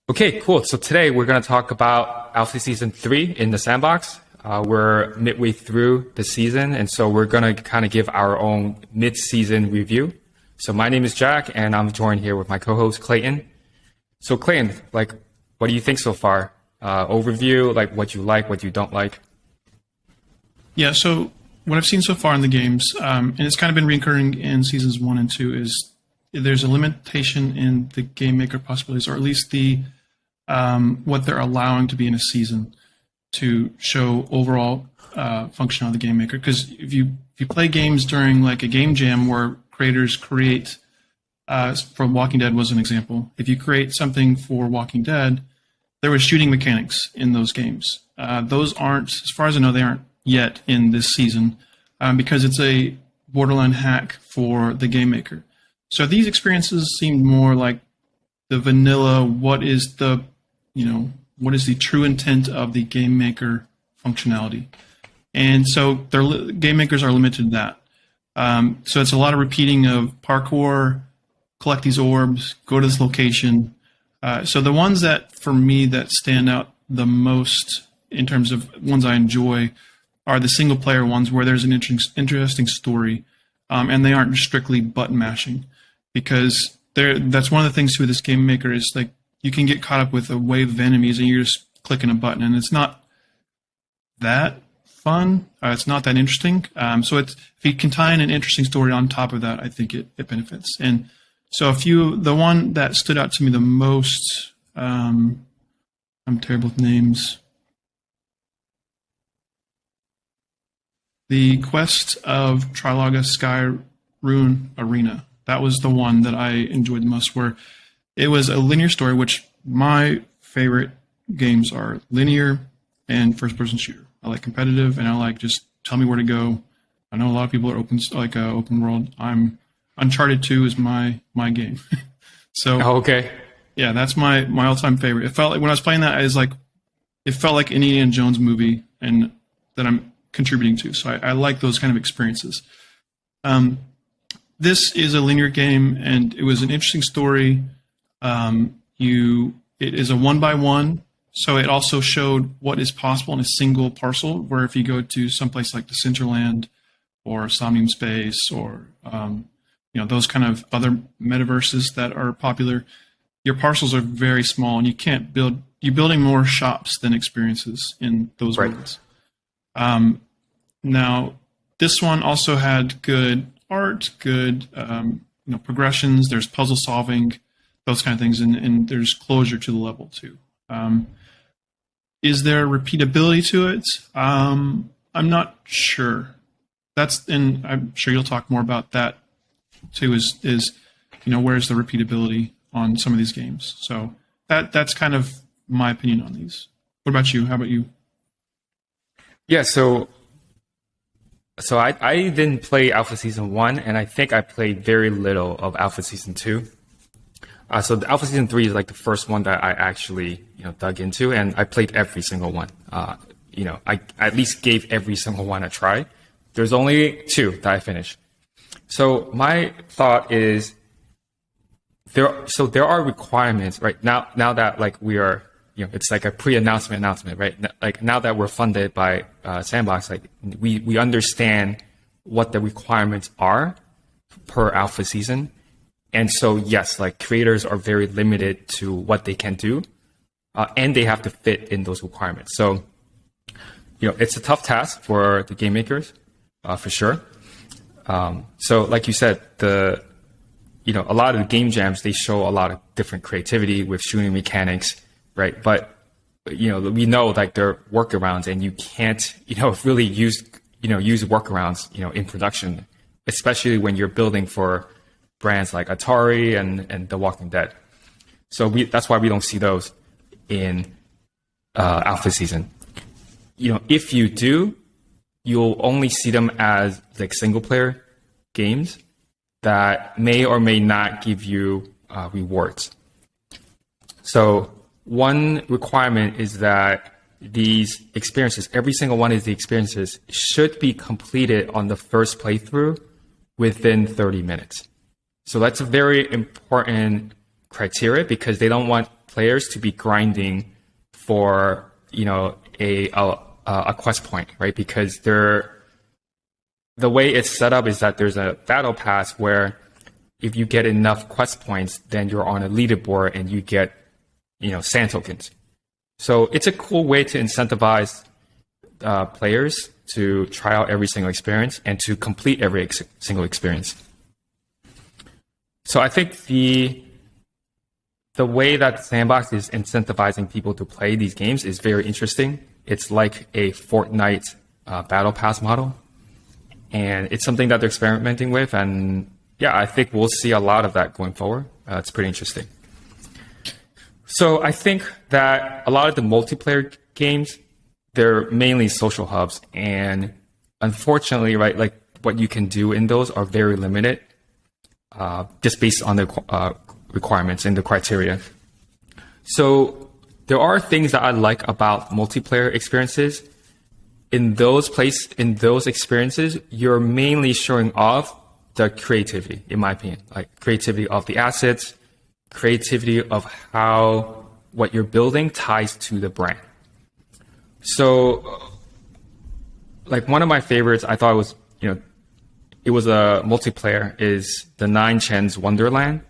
Okay, cool. So today we're going to talk about Alpha Season 3 in the Sandbox. We're midway through the season, and so we're going to kind of give our own mid-season review. So my name is Jack, and I'm joined here with my co-host Clayton. So Clayton, what do you think so far? Overview, what you don't like? Yeah, so what I've seen so far in the games, and it's kind of been recurring in seasons 1 and 2, is there's a limitation in the GameMaker possibilities, or at least the what they're allowing to be in a season to show overall function on the GameMaker. Because if you play games during like a game jam where creators create, from Walking Dead was an example. If you create something for Walking Dead, there was shooting mechanics in those games. Those aren't, as far as I know, they aren't yet in this season because it's a borderline hack for the GameMaker. So these experiences seemed more like the vanilla, what is the true intent of the GameMaker functionality. And so GameMakers are limited to that. So it's a lot of repeating of parkour, collect these orbs, go to this location. So the ones that, for me, that stand out the most in terms of ones I enjoy are the single-player ones where there's an interesting story, and they aren't strictly button mashing. Because that's one of the things with this GameMaker is like you can get caught up with a wave of enemies and you're just clicking a button, and it's not that fun. It's not that interesting. So if you can tie in an interesting story on top of that, I think it benefits. And so the one that stood out to me the most, I'm terrible with names. The Quest of Triloga Sky Rune Arena. That was the one that I enjoyed the most, where it was a linear story, which my favorite games are linear and first-person shooter. I like competitive, and I like just tell me where to go. I know a lot of people are open world. Uncharted 2 is my game. So okay, yeah, that's my all-time favorite. It felt like when I was playing that, it felt like an Indiana Jones movie, and that I'm contributing to. So I like those kind of experiences. This is a linear game, and it was an interesting story. It is a 1x1, so it also showed what is possible in a single parcel, where if you go to someplace like the Centerland or Somnium Space or those kind of other metaverses that are popular, your parcels are very small, and you're building more shops than experiences in those worlds. Now, this one also had good art, good progressions. There's puzzle solving, those kind of things, and there's closure to the level too. Is there repeatability to it? I'm not sure. And I'm sure you'll talk more about that too. Is where's the repeatability on some of these games? So that's kind of my opinion on these. What about you? How about you? Yeah, so I didn't play Alpha Season 1, and I think I played very little of Alpha Season 2. So the Alpha Season 3 is like the first one that I actually dug into, and I played every single one. I at least gave every single one a try. There's only 2 that I finished. So my thought is there are requirements right now that we are it's like a pre-announcement, right? Like now that we're funded by Sandbox, we understand what the requirements are per alpha season. And so, yes, creators are very limited to what they can do, and they have to fit in those requirements. So, it's a tough task for the game makers, for sure. So like you said, a lot of the game jams, they show a lot of different creativity with shooting mechanics. Right. But, we know there are workarounds, and you can't, really use workarounds, in production, especially when you're building for brands like Atari and The Walking Dead. So that's why we don't see those in Alpha Season. If you do, you'll only see them as single player games that may or may not give you rewards. So one requirement is that these experiences, every single one of the experiences, should be completed on the first playthrough within 30 minutes. So that's a very important criteria, because they don't want players to be grinding for, a quest point, right? Because the way it's set up is that there's a battle pass where if you get enough quest points, then you're on a leaderboard and you get, sand tokens. So it's a cool way to incentivize players to try out every single experience and to complete every single experience. So I think the way that Sandbox is incentivizing people to play these games is very interesting. It's like a Fortnite battle pass model. And it's something that they're experimenting with. And yeah, I think we'll see a lot of that going forward. It's pretty interesting. So I think that a lot of the multiplayer games, they're mainly social hubs. And unfortunately, right, like what you can do in those are very limited, just based on the requirements and the criteria. So there are things that I like about multiplayer experiences. In those experiences, you're mainly showing off the creativity, in my opinion, like creativity of the assets, creativity of how what you're building ties to the brand. So like one of my favorites, I thought was, it was a multiplayer, is the Nine Chen's Wonderland.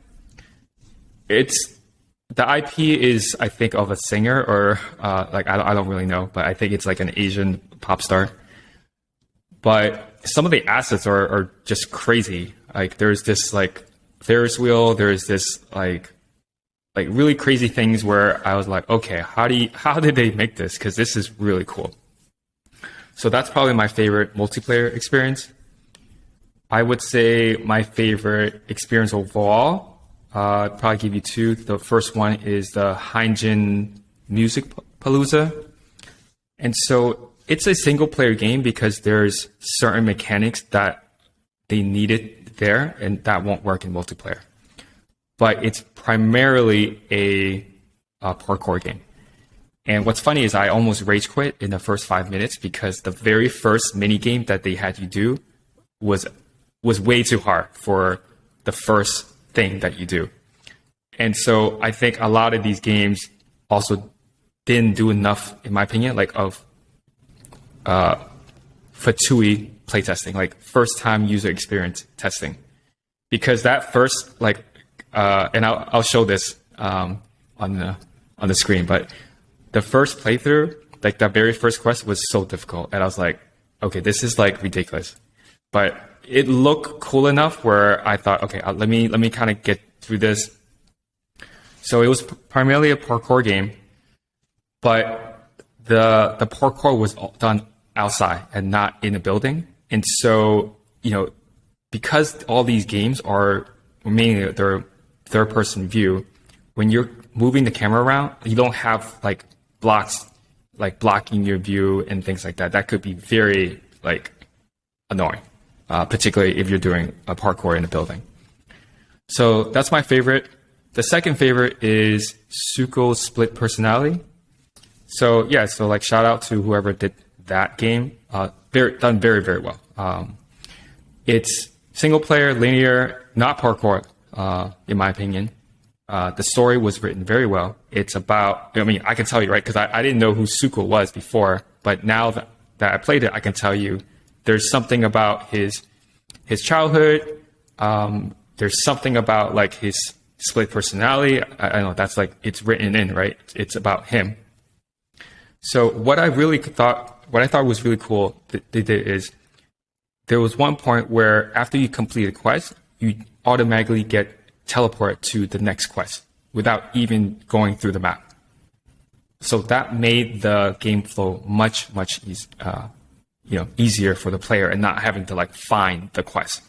The IP is, I think, of a singer or I don't really know, but I think it's like an Asian pop star. But some of the assets are just crazy. Like there's this like Ferris wheel, there's this like really crazy things where I was like, okay, how did they make this? Because this is really cool. So that's probably my favorite multiplayer experience. I would say my favorite experience overall, I'd probably give you two. The first one is the Hyunjin Music Palooza. And so it's a single player game because there's certain mechanics that they needed there and that won't work in multiplayer. But it's primarily a parkour game. And what's funny is I almost rage quit in the first 5 minutes because the very first mini game that they had you do was way too hard for the first thing that you do. And so I think a lot of these games also didn't do enough, in my opinion, like of Fatui playtesting, like first time user experience testing. Because that first, and I'll show this on the screen, but the first playthrough, like that very first quest was so difficult. And I was like, okay, this is like ridiculous. But it looked cool enough where I thought, okay, let me kind of get through this. So it was primarily a parkour game, but the parkour was done outside and not in a building. And so, because all these games are mainly their third person view, when you're moving the camera around, you don't have like blocks like blocking your view and things like that. That could be very annoying. Particularly if you're doing a parkour in a building. So that's my favorite. The second favorite is Suko's split personality. So yeah, so shout out to whoever did that game. Done very, very well. It's single player, linear, not parkour, in my opinion. The story was written very well. It's about, I can tell you, right? Because I didn't know who Suko was before, but now that I played it, I can tell you there's something about his childhood. There's something about his split personality. I know that's it's written in, right? It's about him. So what I thought was really cool that they did is there was one point where after you complete a quest, you automatically get teleported to the next quest without even going through the map. So that made the game flow much easier for the player and not having to find the quest.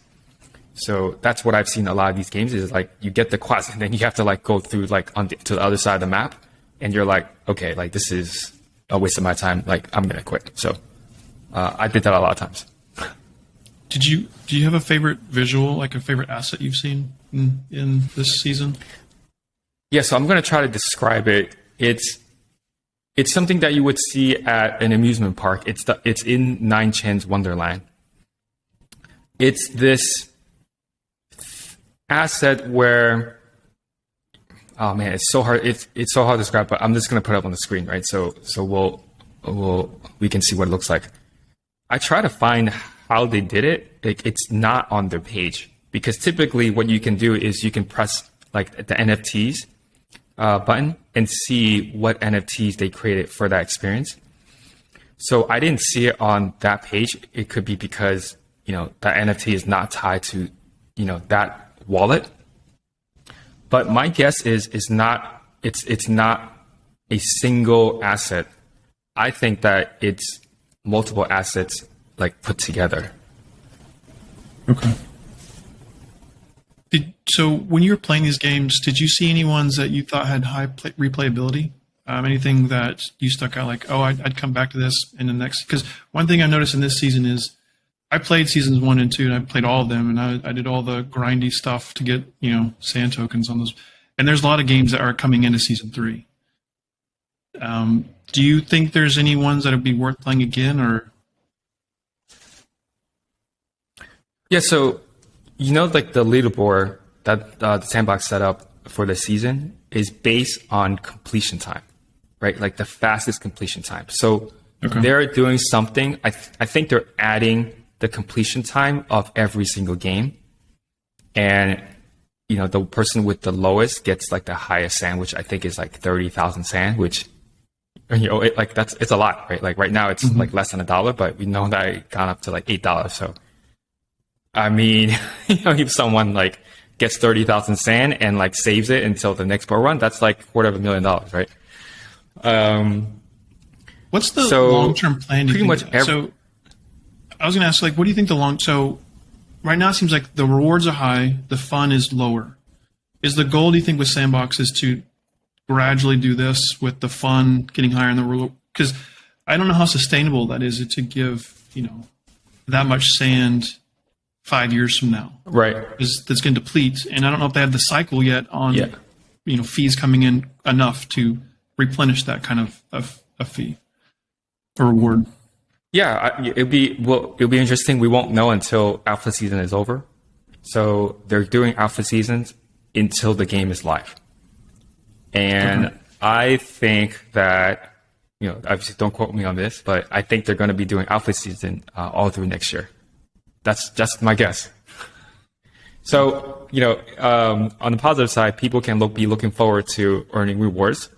So that's what I've seen a lot of these games is you get the quest and then you have to go through to the other side of the map and you're okay, this is a waste of my time. I'm gonna quit. So I did that a lot of times. Do you have a favorite visual, a favorite asset you've seen in this season? Yeah, so I'm gonna try to describe it. It's something that you would see at an amusement park. It's in Nine Chen's Wonderland. It's this asset where oh man, it's so hard. It's so hard to describe, but I'm just gonna put it up on the screen, right? So we can see what it looks like. I try to find how they did it. Like, it's not on their page, because typically what you can do is you can press like the NFTs button and see what NFTs they created for that experience. So I didn't see it on that page. It could be because, that NFT is not tied to, that wallet. But my guess is it's not a single asset. I think that it's multiple assets like put together. Okay. So when you were playing these games, did you see any ones that you thought had high replayability? Anything that you stuck out like, oh, I'd come back to this in the next? Because one thing I noticed in this season is I played seasons 1 and 2, and I played all of them, and I did all the grindy stuff to get, sand tokens on those. And there's a lot of games that are coming into season 3. Do you think there's any ones that would be worth playing again, or? Yeah, so like the leaderboard that the Sandbox set up for the season is based on completion time, right? Like the fastest completion time. So They're doing something. I think they're adding the completion time of every single game, and the person with the lowest gets like the highest sand, which I think is like 30,000 sand, which it's a lot, right? Like right now it's like less than $1, but we know that it gone up to like $8. So I mean, if someone like gets 30,000 sand and like saves it until the next bull run, that's like $250,000, right? What's the long-term plan? Pretty much. So I was going to ask, like, what do you think so right now it seems like the rewards are high, the fun is lower. Is the goal, do you think, with Sandbox is to gradually do this with the fun getting higher in the reward? Because I don't know how sustainable that is to give, that much sand 5 years from now. Right. That's going to deplete. And I don't know if they have the cycle yet on, fees coming in enough to replenish that kind of a fee or reward. Yeah, it'll be interesting. We won't know until alpha season is over. So they're doing alpha seasons until the game is live. And I think that, obviously don't quote me on this, but I think they're going to be doing alpha season all through next year. That's just my guess. So, on the positive side, people can be looking forward to earning rewards.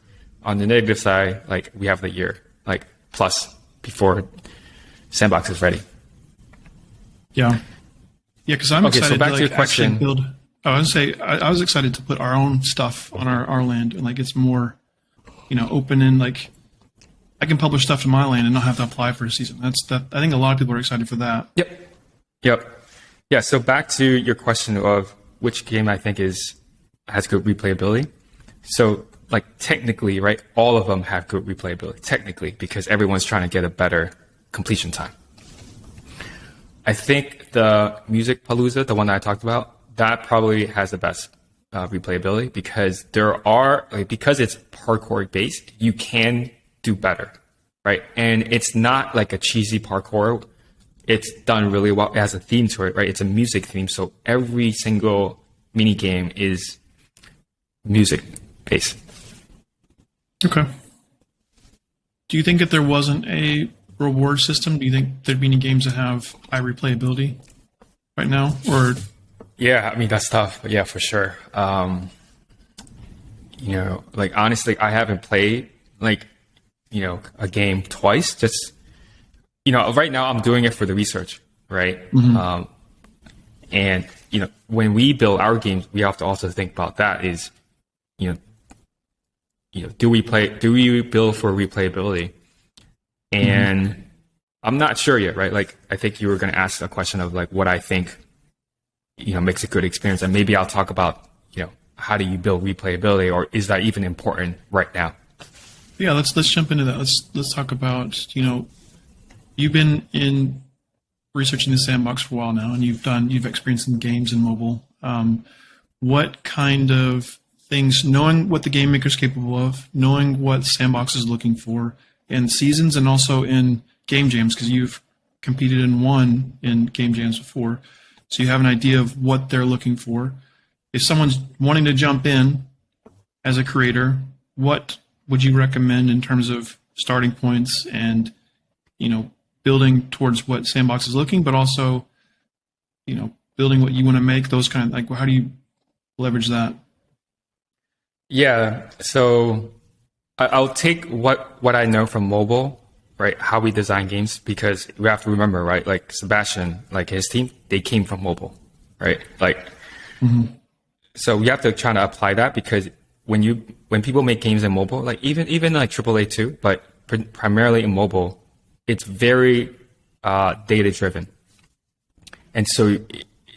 On the negative side, like we have the year, like plus before Sandbox is ready. Yeah. Yeah, because I'm excited so back to your question. build. I was say I was excited to put our own stuff on our land, and like it's more, open, and like I can publish stuff to my land and not have to apply for a season. I think a lot of people are excited for that. Yep. Yeah. So back to your question of which game I think has good replayability. So like technically, right, all of them have good replayability technically, because everyone's trying to get a better completion time. I think the Music Palooza, the one that I talked about, that probably has the best replayability, because because it's parkour based, you can do better, right? And it's not like a cheesy parkour. It's done really well. It has a theme to it, right? It's a music theme. So every single mini game is music based. Okay. Do you think if there wasn't a reward system, do you think there'd be any games that have high replayability right now? Or yeah, I mean that's tough, but yeah, for sure. Like honestly, I haven't played like a game twice. Just right now I'm doing it for the research, right? And when we build our games, we have to also think about that. Is do we build for replayability? And I'm not sure yet, right? Like, I think you were going to ask a question of like what I think, makes a good experience. And maybe I'll talk about, how do you build replayability, or is that even important right now? Yeah, let's jump into that. Let's talk about, you've been in researching the Sandbox for a while now, and you've experienced in games and mobile. What kind of things, knowing what the GameMaker is capable of, knowing what Sandbox is looking for in seasons and also in game jams, because you've competed and won in game jams before, so you have an idea of what they're looking for. If someone's wanting to jump in as a creator, what would you recommend in terms of starting points and, building towards what Sandbox is looking, but also, building what you want to make, those kind of, like, how do you leverage that? Yeah. So I'll take what I know from mobile, right? How we design games, because we have to remember, right? Like Sebastian, like his team, they came from mobile, right? Like, so we have to try to apply that, because when people make games in mobile, like even like AAA too, but primarily in mobile, it's very data driven, and so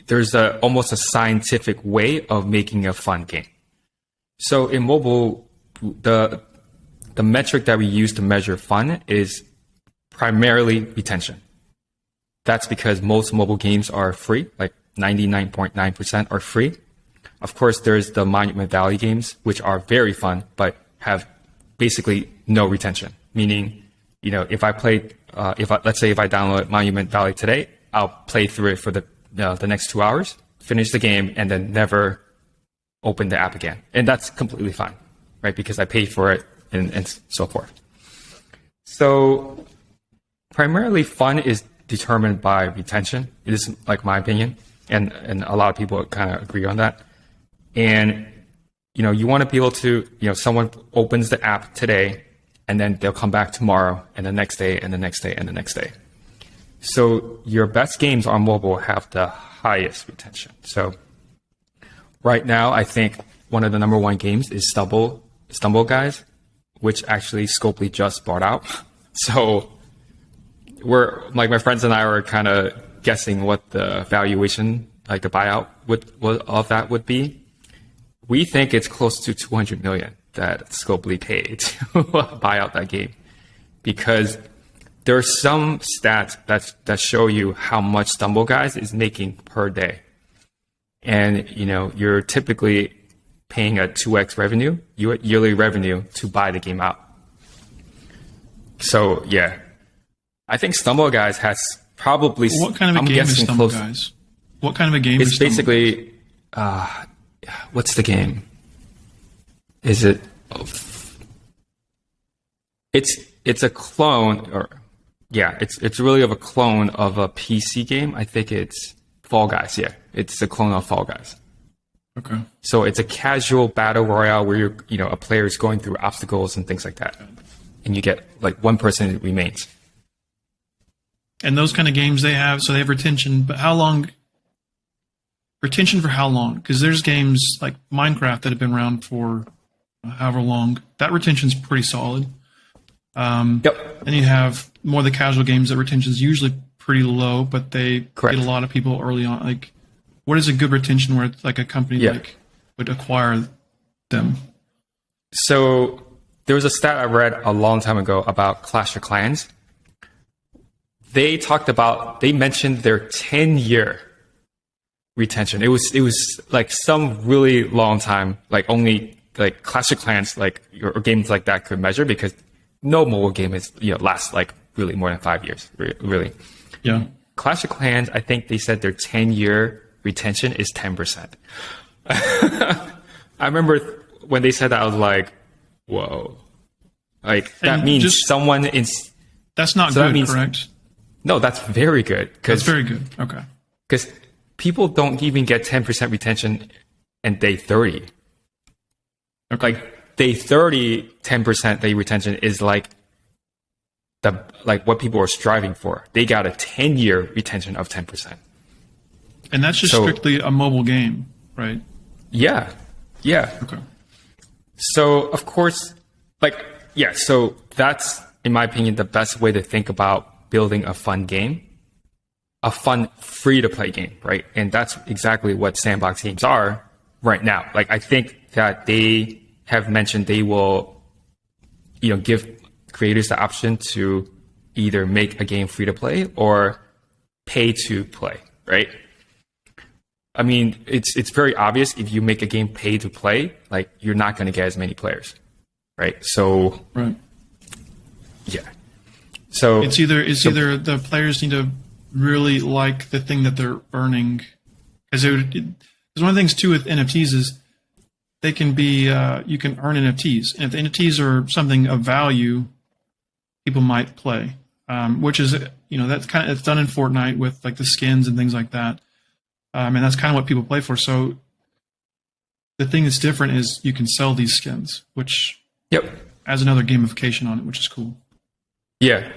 there's almost a scientific way of making a fun game. So in mobile, the metric that we use to measure fun is primarily retention. That's because most mobile games are free, like 99.9% are free. Of course, there's the Monument Valley games, which are very fun, but have basically no retention. Meaning, if I played, let's say if I download Monument Valley today, I'll play through it for the next 2 hours, finish the game, and then never open the app again. And that's completely fine, right? Because I paid for it and so forth. So primarily fun is determined by retention. It is like my opinion. And a lot of people kind of agree on that. And, you want to be able to, someone opens the app today and then they'll come back tomorrow and the next day and the next day and the next day. So your best games on mobile have the highest retention. So right now, I think one of the number one games is Stumble Guys, which actually Scopely just bought out. So we're like, my friends and I were kind of guessing what the valuation, like the buyout of that would be. We think it's close to 200 million that Scopely paid to buy out that game, because there are some stats that show you how much Stumble Guys is making per day. And, you're typically paying a 2x revenue, yearly revenue, to buy the game out. So, yeah. I think Stumble Guys has probably... What kind of a game is Stumble Guys? What kind of a game is Stumble Guys? It's basically... what's the game? Is it... It's a clone, or... Yeah, it's really of a clone of a PC game. I think it's Fall Guys. Yeah, it's a clone of Fall Guys. Okay. So it's a casual battle royale where a player is going through obstacles and things like that, and you get like one person that remains. And those kind of games they have retention, but how long? Retention for how long? Because there's games like Minecraft that have been around for however long. That retention's pretty solid. Yep. And you have more of the casual games that retention's usually pretty low, but they Correct. get a lot of people early on. Like, what is a good retention where it's like a company would acquire them? So there was a stat I read a long time ago about Clash of Clans. They mentioned their 10-year retention. It was like some really long time, like only like Clash of Clans, like or games like that could measure, because no mobile game is lasts like really more than 5 years, really. Yeah. Clash of Clans, I think they said their 10-year retention is 10%. I remember when they said that, I was like, whoa. Like, that means someone in... That's not good, correct? No, that's very good. That's very good. Okay. Because people don't even get 10% retention in day 30. Okay. Like, day 30, 10% day retention is like what people are striving for. They got a 10-year retention of 10%. And that's just strictly a mobile game, right? Yeah. Yeah. Okay. So, of course, so that's, in my opinion, the best way to think about building a fun game, a fun free-to-play game, right? And that's exactly what Sandbox games are right now. Like, I think that they have mentioned they will, give creators the option to either make a game free-to-play or pay to play, right? I mean, it's very obvious if you make a game pay to play, like, you're not going to get as many players, right? So, right. Yeah. So it's either the players need to really like the thing that they're earning, because one of the things too with NFTs is they can be you can earn NFTs, and if the NFTs are something of value, people might play. Which is it's done in Fortnite with like the skins and things like that, and that's kind of what people play for. So the thing that's different is you can sell these skins, which adds another gamification on it, which is cool. Yeah.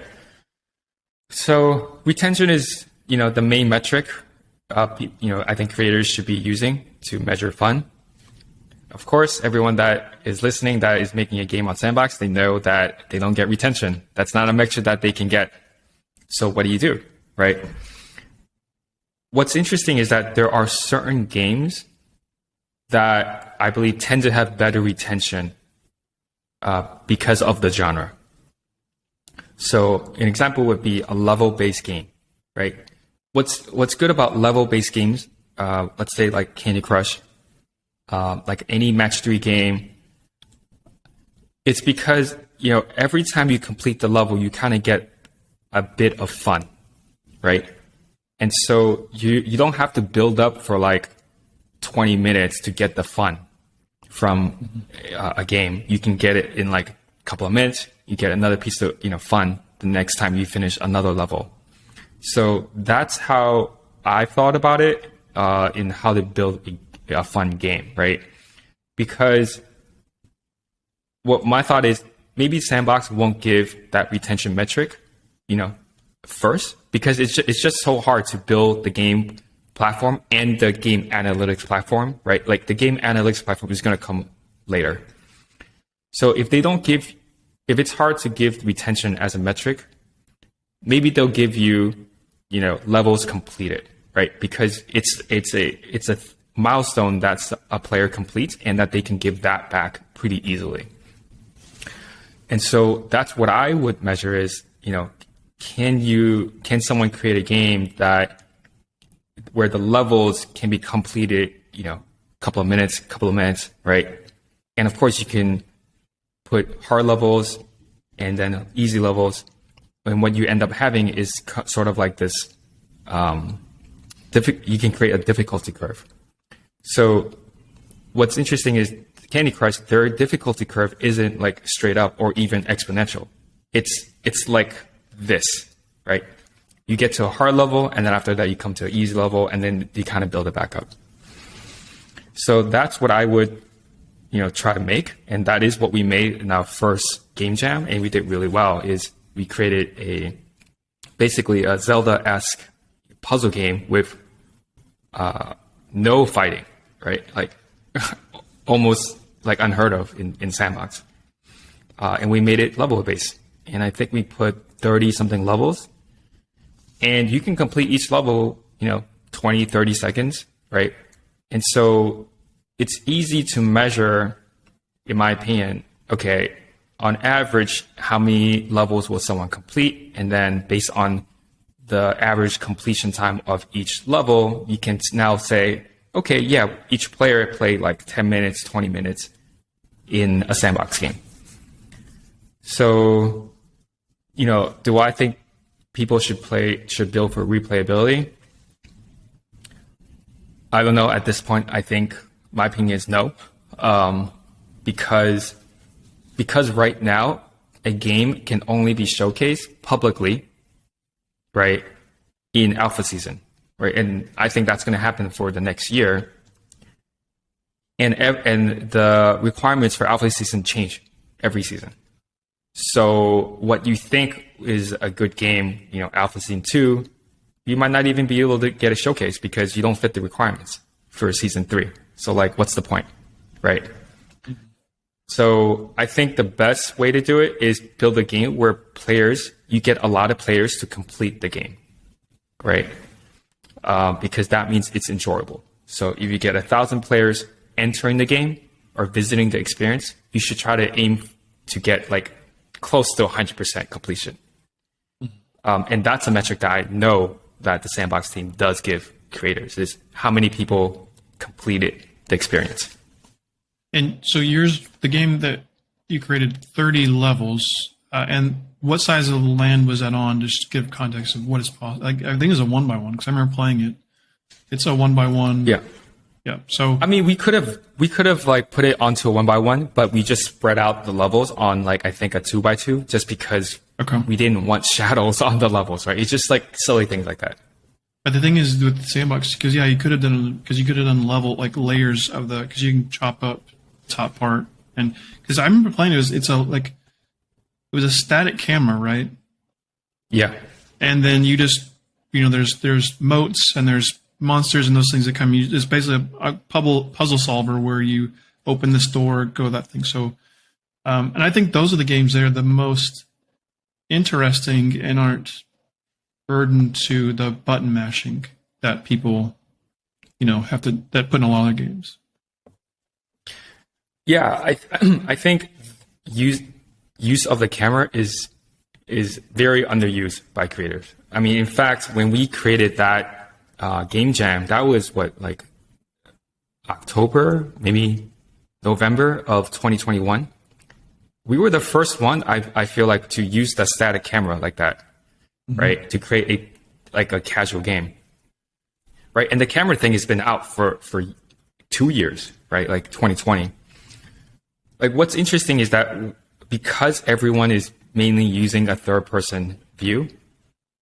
So retention is the main metric. I think creators should be using to measure fun. Of course, everyone that is listening that is making a game on Sandbox, they know that they don't get retention. That's not a metric that they can get. So what do? Right? What's interesting is that there are certain games that I believe tend to have better retention because of the genre. So an example would be a level-based game, right? What's good about level-based games, let's say like Candy Crush, like any match 3 game, it's because every time you complete the level, you kind of get a bit of fun, right? And so you don't have to build up for like 20 minutes to get the fun from a game. You can get it in like a couple of minutes. You get another piece of fun the next time you finish another level. So that's how I thought about it in how to build a fun game, right? Because what my thought is, maybe Sandbox won't give that retention metric, first, because it's just so hard to build the game platform and the game analytics platform, right? Like the game analytics platform is going to come later. So if it's hard to give retention as a metric, maybe they'll give you, levels completed, right? Because it's a milestone that's a player completes and that they can give that back pretty easily. And so that's what I would measure is, can someone create a game where the levels can be completed, couple of minutes, right? And of course you can put hard levels and then easy levels. And what you end up having is sort of like this, you can create a difficulty curve. So what's interesting is Candy Crush, their difficulty curve isn't like straight up or even exponential. It's like this, right? You get to a hard level, and then after that you come to an easy level, and then you kind of build it back up. So that's what I would, try to make, and that is what we made in our first game jam, and we did really well. Is we created basically a Zelda-esque puzzle game with no fighting, right? Like almost like unheard of in Sandbox, and we made it level-based, and I think we put 30 something levels. And you can complete each level, 20, 30 seconds, right? And so it's easy to measure, in my opinion, okay, on average, how many levels will someone complete? And then based on the average completion time of each level, you can now say, okay, yeah, each player played like 10 minutes, 20 minutes in a Sandbox game. So, do I think people should build for replayability? I don't know. At this point, I think my opinion is no, because right now a game can only be showcased publicly, right, in alpha season, right, and I think that's going to happen for the next year. And the requirements for alpha season change every season. So what you think is a good game, alpha season 2, you might not even be able to get a showcase because you don't fit the requirements for season 3. So like, what's the point, right? So I think the best way to do it is build a game where you get a lot of players to complete the game, right? Because that means it's enjoyable. So if you get 1,000 players entering the game or visiting the experience, you should try to aim to get like close to 100% completion. And that's a metric that I know that the Sandbox team does give creators, is how many people completed the experience. And so the game that you created 30 levels, and what size of land was that on? Just to give context of what is possible. Like, I think it's a 1x1 because I remember playing it. It's a 1x1. Yeah. Yeah. So I mean, we could have like put it onto a 1x1, but we just spread out the levels on like, I think a 2x2, just because we didn't want shadows on the levels, right? It's just like silly things like that. but the thing is with the Sandbox, because you could have done level like layers of because you can chop up top part, and because I remember playing it was a static camera, right? Yeah. And then you just there's moats and there's monsters and those things that come. It's basically a puzzle solver where you open this door, go that thing. So, and I think those are the games that are the most interesting and aren't burdened to the button mashing that people, that put in a lot of games. Yeah, I think use of the camera is very underused by creators. I mean, in fact, when we created that game jam, that was like October, maybe November of 2021. We were the first one, I feel like, to use the static camera like that, right? To create a casual game, right? And the camera thing has been out for 2 years, right? Like 2020. Like, what's interesting is that because everyone is mainly using a third-person view,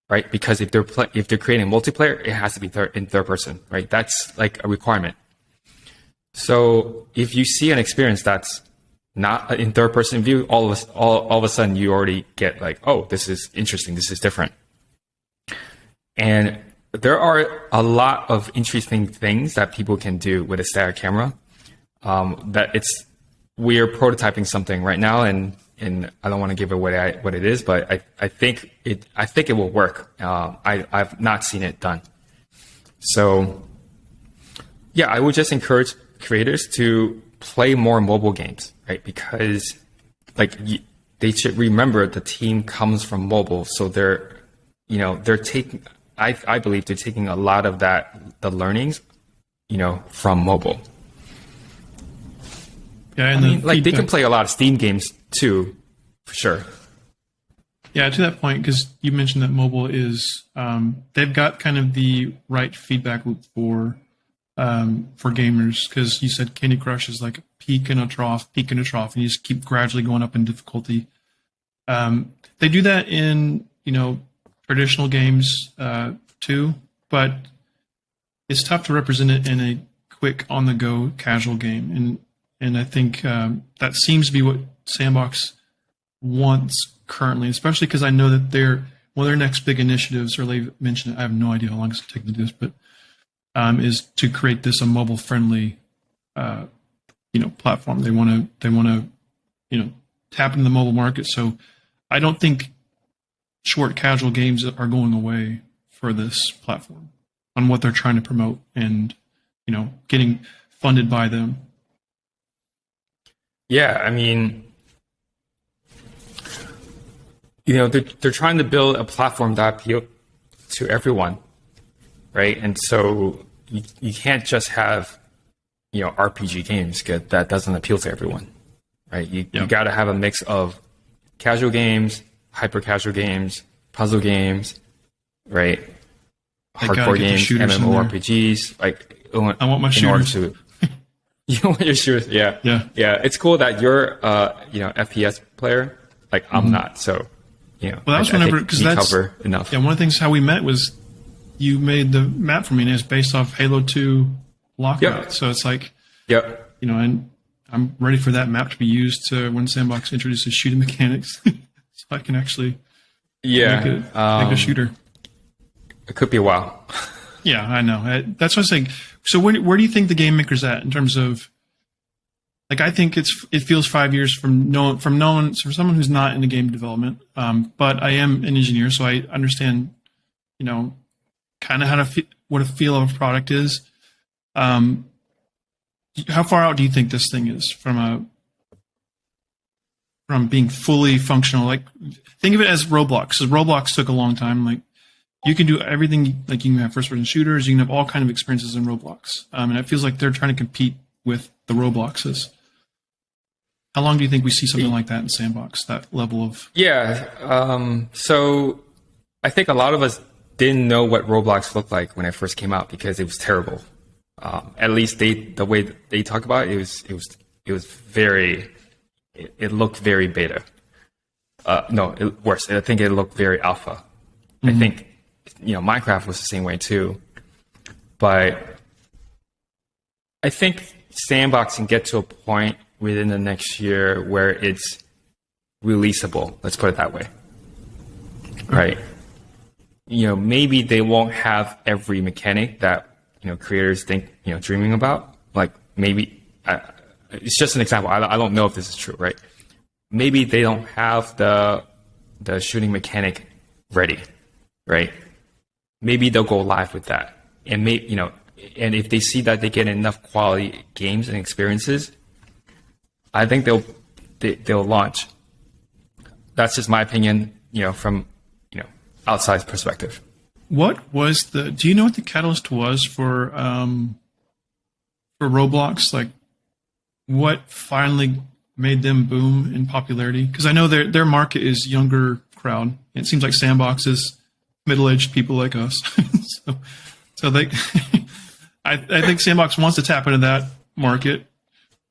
right? Because if they're creating multiplayer, it has to be in third person, right? That's like a requirement. So if you see an experience that's not in third person view, all of a sudden you already get like, oh, this is interesting, this is different. And there are a lot of interesting things that people can do with a static camera. We're prototyping something right now, and I don't want to give away what it is, but I think it will work. I've not seen it done. So yeah, I would just encourage creators to play more mobile games, right? Because they should remember the team comes from mobile, so they're taking. I believe they're taking a lot of the learnings, from mobile. Yeah, and they can play a lot of Steam games too, for sure. Yeah, to that point, because you mentioned that mobile is they've got kind of the right feedback loop for gamers, because you said Candy Crush is like a peak and a trough, and you just keep gradually going up in difficulty. They do that in traditional games too, but it's tough to represent it in a quick on-the-go casual game, and I think that seems to be what Sandbox wants currently, especially because I know that their next big initiatives, or they mentioned it, I have no idea how long it's taking to do this, but is to create this a mobile-friendly platform. They want to tap into the mobile market. So I don't think short casual games are going away for this platform on what they're trying to promote and getting funded by them. Yeah, I mean, they're trying to build a platform that appeals to everyone, right? And so you can't just have RPG games that doesn't appeal to everyone, right? You got to have a mix of casual games, hyper casual games, puzzle games, right? Hardcore games, MMORPGs. I want my shooters. You want your shooters? Yeah. It's cool that you're FPS player. Like I'm not, so Well, that was whenever, because that's cover enough. Yeah, one of the things how we met was you made the map for me, and it's based off Halo 2 Lockout. Yep. So it's like, and I'm ready for that map to be used when Sandbox introduces shooting mechanics, so I can actually make a shooter. It could be a while. Yeah, I know. That's what I'm saying. So where do you think the GameMaker's at in terms of? Like, I think it feels 5 years from someone who's not in the game development. But I am an engineer, so I understand, kind of what a feel of a product is. How far out do you think this thing is from being fully functional? Like, think of it as Roblox. Because Roblox took a long time. Like, you can do everything. Like, you can have first-person shooters. You can have all kind of experiences in Roblox. And it feels like they're trying to compete with the Robloxes. How long do you think we see something like that in Sandbox, that level of... Yeah, so I think a lot of us didn't know what Roblox looked like when it first came out because it was terrible. At least the way they talk about it, it was very, it looked very beta. No, worse. I think it looked very alpha. I think, Minecraft was the same way too. But I think Sandbox can get to a point within the next year where it's releasable. Let's put it that way. Right. Maybe they won't have every mechanic that, creators think, dreaming about. Like maybe, it's just an example. I don't know if this is true, right? Maybe they don't have the shooting mechanic ready, right? Maybe they'll go live with that. And and if they see that they get enough quality games and experiences, I think they'll launch. That's just my opinion, from outside perspective. Do you know what the catalyst was for Roblox? Like, what finally made them boom in popularity? Because I know their market is younger crowd. It seems like Sandbox is middle-aged people like us. so they, I think Sandbox wants to tap into that market.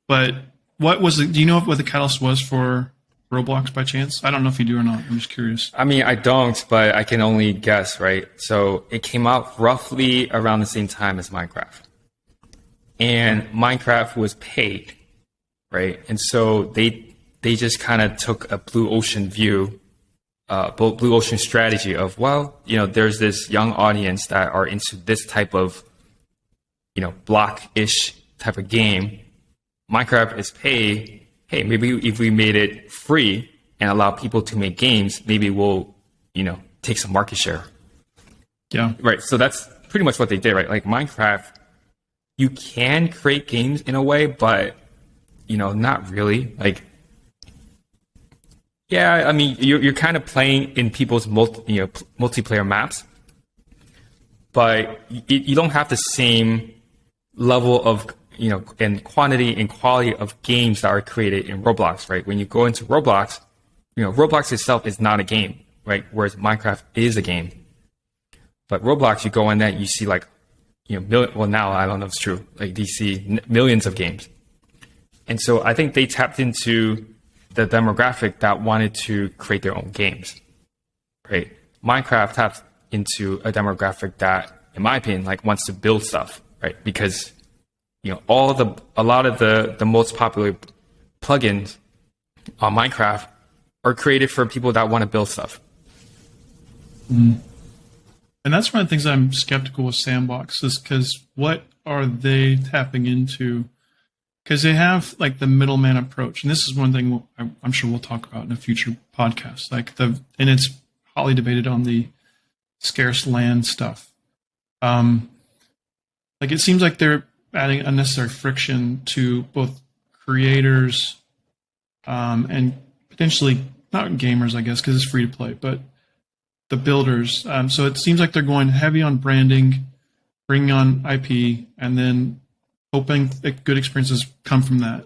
But do you know what the catalyst was for Roblox by chance? I don't know if you do or not. I'm just curious. I mean, I don't, but I can only guess, right? So it came out roughly around the same time as Minecraft. And Minecraft was paid, right? And so they just kind of took a blue ocean view, blue ocean strategy of, there's this young audience that are into this type of, block-ish type of game. Minecraft is paid. Hey, maybe if we made it free and allow people to make games, maybe we'll, take some market share. Yeah. Right. So that's pretty much what they did, right? Like Minecraft, you can create games in a way, but, not really. Like, yeah, I mean, you're kind of playing in people's multiplayer maps, but you don't have the same level of and quantity and quality of games that are created in Roblox, right? When you go into Roblox, Roblox itself is not a game, right? Whereas Minecraft is a game. But Roblox, you go in there, you see like, now I don't know if it's true. Like you see millions of games. And so I think they tapped into the demographic that wanted to create their own games, right? Minecraft taps into a demographic that, in my opinion, like wants to build stuff, right? Because a lot of the most popular plugins on Minecraft are created for people that want to build stuff. And that's one of the things I'm skeptical with Sandbox is because what are they tapping into? Because they have like the middleman approach, and this is one thing I'm sure we'll talk about in a future podcast. And it's hotly debated on the scarce land stuff. Like it seems like they're adding unnecessary friction to both creators and potentially not gamers, I guess, because it's free to play, but the builders. So it seems like they're going heavy on branding, bringing on IP, and then hoping that good experiences come from that.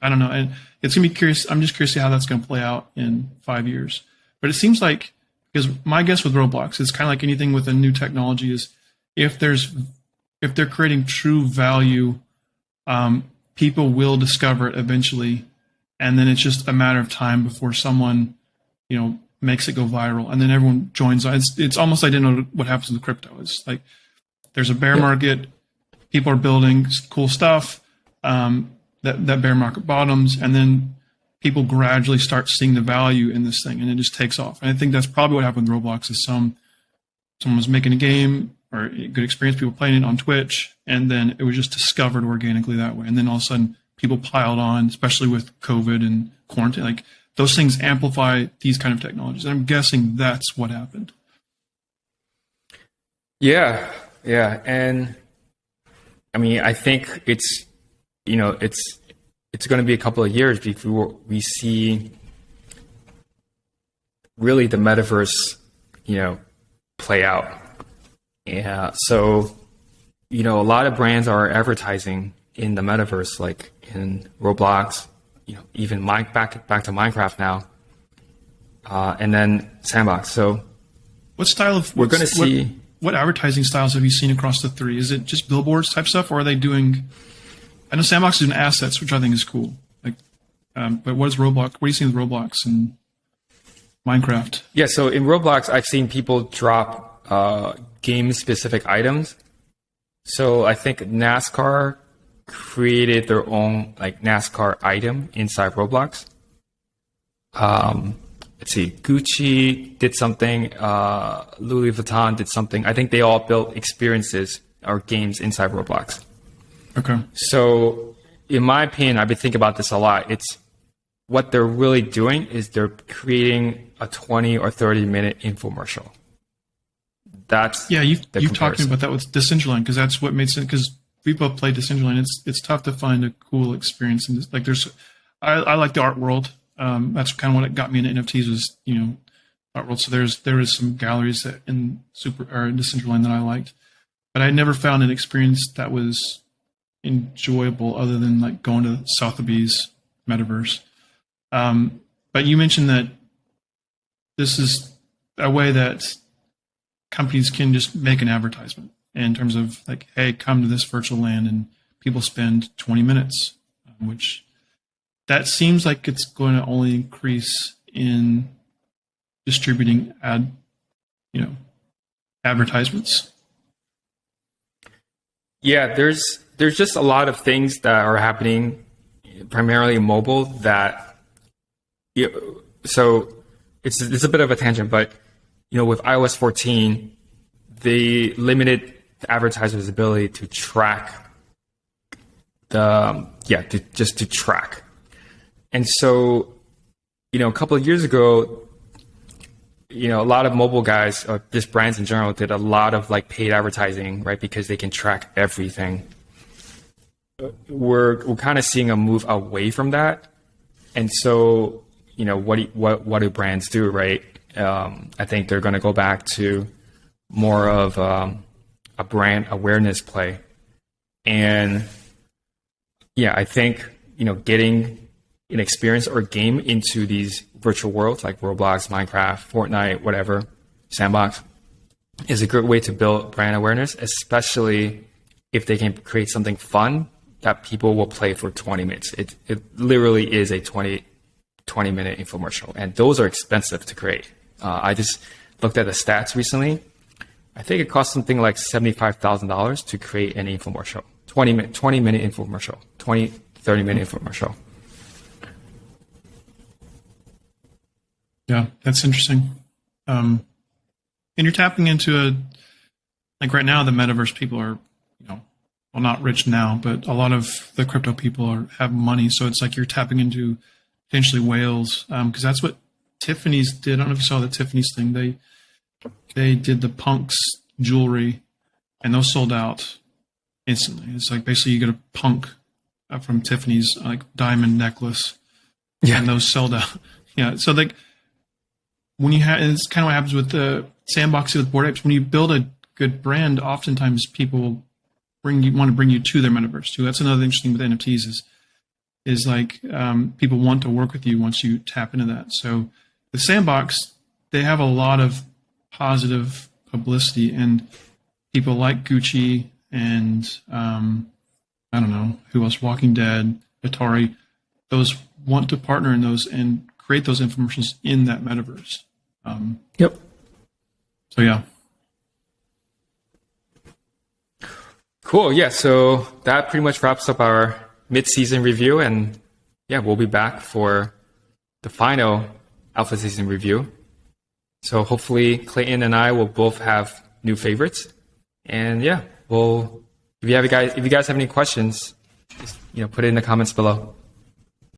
I don't know. And it's going to be curious. I'm just curious to see how that's going to play out in 5 years. But it seems like, because my guess with Roblox is kind of like anything with a new technology is if they're creating true value, people will discover it eventually. And then it's just a matter of time before someone, makes it go viral. And then everyone joins on. It's almost identical to what happens with crypto. It's like there's a bear market. People are building cool stuff. That bear market bottoms. And then people gradually start seeing the value in this thing. And it just takes off. And I think that's probably what happened with Roblox is someone was making a game or a good experience, people playing it on Twitch, and then it was just discovered organically that way. And then all of a sudden, people piled on, especially with COVID and quarantine. Like those things amplify these kind of technologies. And I'm guessing that's what happened. Yeah, and I mean, I think it's going to be a couple of years before we see really the metaverse, play out. Yeah, so a lot of brands are advertising in the metaverse, like in Roblox, even back to Minecraft now, and then Sandbox. So what style of we're going to see. what advertising styles have you seen across the three? Is it just billboards type stuff, or are they doing? I know Sandbox is doing assets, which I think is cool. Like, but what is Roblox? What are you seeing with Roblox and Minecraft? Yeah, so in Roblox, I've seen people drop game-specific items. So I think NASCAR created their own like NASCAR item inside Roblox. Let's see, Gucci did something, Louis Vuitton did something. I think they all built experiences or games inside Roblox. Okay. So in my opinion, I've been thinking about this a lot. It's what they're really doing is they're creating a 20 or 30-minute infomercial. That's you've talked to me about that with Decentraland, because that's what made sense. Because we both played Decentraland. It's tough to find a cool experience, and like I like the art world. That's kind of what got me into NFTs was art world. So there is some galleries that in Decentraland that I liked, but I never found an experience that was enjoyable other than like going to Sotheby's metaverse. But you mentioned that this is a way that companies can just make an advertisement in terms of like, hey, come to this virtual land, and people spend 20 minutes, which that seems like it's going to only increase in distributing advertisements. Yeah, there's just a lot of things that are happening primarily mobile that so it's a bit of a tangent, but with iOS 14, they limited the advertiser's ability to track to track. And so, a couple of years ago, a lot of mobile guys, or just brands in general, did a lot of like paid advertising, right? Because they can track everything. We're kind of seeing a move away from that. And so, what do brands do, right? I think they're going to go back to more of a brand awareness play. And I think, getting an experience or a game into these virtual worlds like Roblox, Minecraft, Fortnite, whatever, Sandbox, is a great way to build brand awareness, especially if they can create something fun that people will play for 20 minutes. It literally is a 20-minute infomercial, and those are expensive to create. I just looked at the stats recently. I think it costs something like $75,000 to create an infomercial, 20-minute infomercial, 30-minute infomercial. Yeah, that's interesting. And you're tapping into like right now, the metaverse people are, well, not rich now, but a lot of the crypto people have money. So it's like you're tapping into potentially whales, because that's what Tiffany's did. I don't know if you saw the Tiffany's thing. They did the punks jewelry, and those sold out instantly. It's like basically you get a punk from Tiffany's like diamond necklace, and those sold out. Yeah, so like when you have, it's kind of what happens with the Sandbox with Bored Apes. When you build a good brand, oftentimes people want to bring you to their metaverse too. That's another interesting with NFTs is like people want to work with you once you tap into that. So the Sandbox, they have a lot of positive publicity, and people like Gucci and I don't know who else, Walking Dead, Atari, those want to partner in those and create those infomercials in that metaverse. Yep. So yeah. Cool. Yeah. So that pretty much wraps up our mid-season review, and we'll be back for the final alpha season review. So hopefully Clayton and I will both have new favorites, and if you guys have any questions, just, put it in the comments below.